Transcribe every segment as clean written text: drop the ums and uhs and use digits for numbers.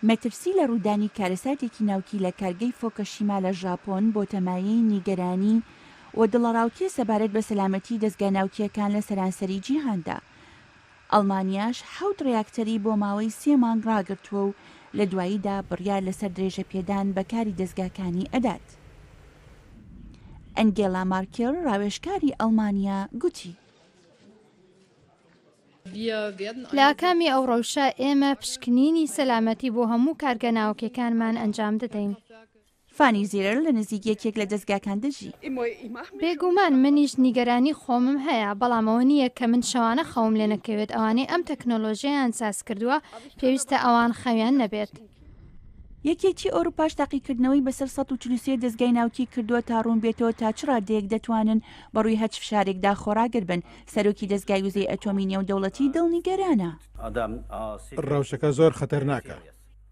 مەترسی لە ڕوودانی کارەساتێکی ناوکی لە کارگەی فۆکوشیما لە ژاپۆن بۆ تەمایەی نیگەرانی و دڵەڕاوکێ سەبارەت بە سەلامەتی دەستگا ناوکیەکان لە سەرانسەری جیهاندا. ئەڵمانیاش 7 ڕیاکتەری بۆ ماوەی 3 مانگ ڕاگرتووە و لە دواییدا بڕیار لەسەر درێژە پێدان بەکاری دەستگاکانی ئەدات. ئەنگێلا مارکێل ڕاوێژکاری ئەڵمانیا گوتی: لە کامی ئەو ڕەوشە ئێمە پشکنینی سەلامەتی بۆ هەموو کارگە ناوکیەکانمان ئەنجام دەدەین. فانی زیرەر لە نزیک یەکێک لە دەستگاکان دەژی. بێگومان منیش نیگەرانی خۆمم هەیە، بەڵامەوە نییە کە من شەوانە خەوم لێ نەکەوێت. ئەوانەی ئەم تەکنۆلۆژیایان ساز کردووە پێویستە ئەوان خەویان نەبێت. یەکێتی ئەوروپاش تاقیکردنەوەی بەسەر 143 دەستگای ناوکی کردووە تا ڕوون بێتەوە تا چ ڕادەیەک دەتوانن بەڕووی هەچ فشارێکدا خۆراگر بن. سەرۆکی دەستگای وزەی ئەتۆمی نێودەوڵەتی دڵنیگەرانە. ڕەوشەکە زۆر خەتەرناکە.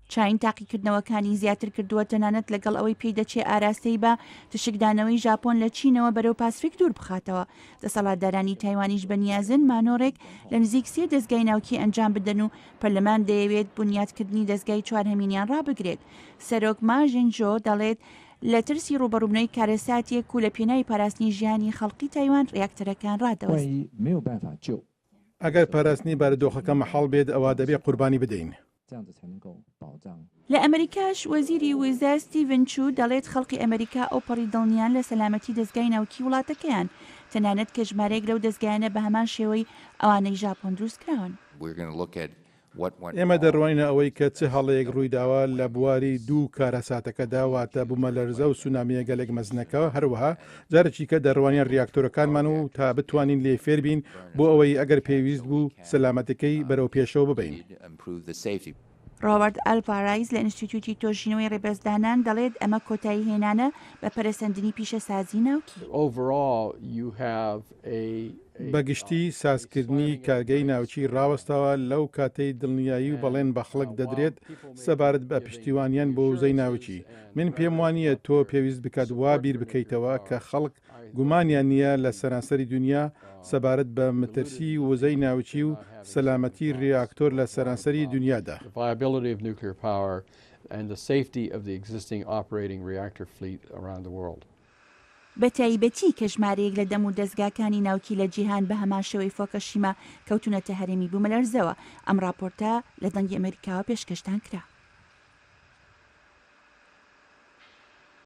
چاین تاقیکردنەوەکانی زیاتر کردووە تەنانەت لەگەڵ ئەوەی پێی دەچێ ئاراستەی بە تشکدانەوەی ژاپۆن لە چینەوە بەرەو پاسفیک دوور بخاتەوە. دەسەڵاتدارانی تایوانیش بەنیازن مانۆڕێک لە نزیک 3 دەستگای ناوکی ئەنجام بدەن و پەرلەمان دەیەوێت بنیادکردنی دەستگای چوارهەمینیان ڕابگرێت. سەرۆک ما ژینجۆ دەڵێت لە ترسی ڕوبەڕووبنەوەی کارەساتێک و لە پێناوی پاراستنی ژیانی خەڵکی تایوان ڕیاکتەرەکان ڕادەوەست. ئەگەر پاراستنی بارودۆخەکە مەحاڵ بێت ئەوە دەبێت قوربانی بدەین. لە ئەمریکاش وەزیری وزا ستیڤن چو دەڵێت خەڵکی ئەمریکا ئەو پەڕی دڵنیان لە سەلامەتی دەستگای ناوکی وڵاتەکەیان، تەنانەت کە ژمارەیەک لەو دەستگایانە بە هەمان شێوەی ئەوانەی ژاپۆن دروستکراون. ئێمە دەڕوانینە ئەوەی کە چه هەڵەیەک ڕوویداوە لە بواری دوو کارەساتەکەدا واتە بوومەلەرزە و سونامیە گەلێک مەزنەکەەوە، هەروەها جارێکی کە دەڕوانیان ریاکتۆرەکانمان و تا بتوانین لێ فێر بین بۆ ئەوەی ئەگەر پێویست بوو سەلامەتەکەی بەرەو پێشەوە ببین. ڕۆبەرت ئەلپارایز لە ئینستیتوتی تۆژینەوەی ڕێبەزدانان دەڵێت ئەمە کۆتایی هێنانە بە پەرەسەندنی پیشەسازی ناوکی. بەگشتی سازکردنی کارگەی ناوچی ڕاوەستەوە لەو کاتەی دڵنیایی و بەڵێن بە خەڵک دەدرێت سەبارەت بە پشتیوانیان بۆ وزەی ناوچی. من پێم وانییە تۆ پێویست بکات وا بیر بکەیتەوە کە خەڵک گومانیان نییە لە سەرانسەری دنیا سەبارەت بە مەترسی وزەی ناوچی و سەلامەتی ڕیاکتۆر لە سەرانسەری دنیادا. بە تایبەتی کە ژمارەیەک لە دەم و دەستگاکانی ناوکی لە جیهان بە هەمان شێوەی فۆکوشیما کەوتونەتە هەرێمی بوومەلەرزەوە. ئەم راپۆرتە لە دەنگی ئەمریکاوە پێشکەشتان کرا.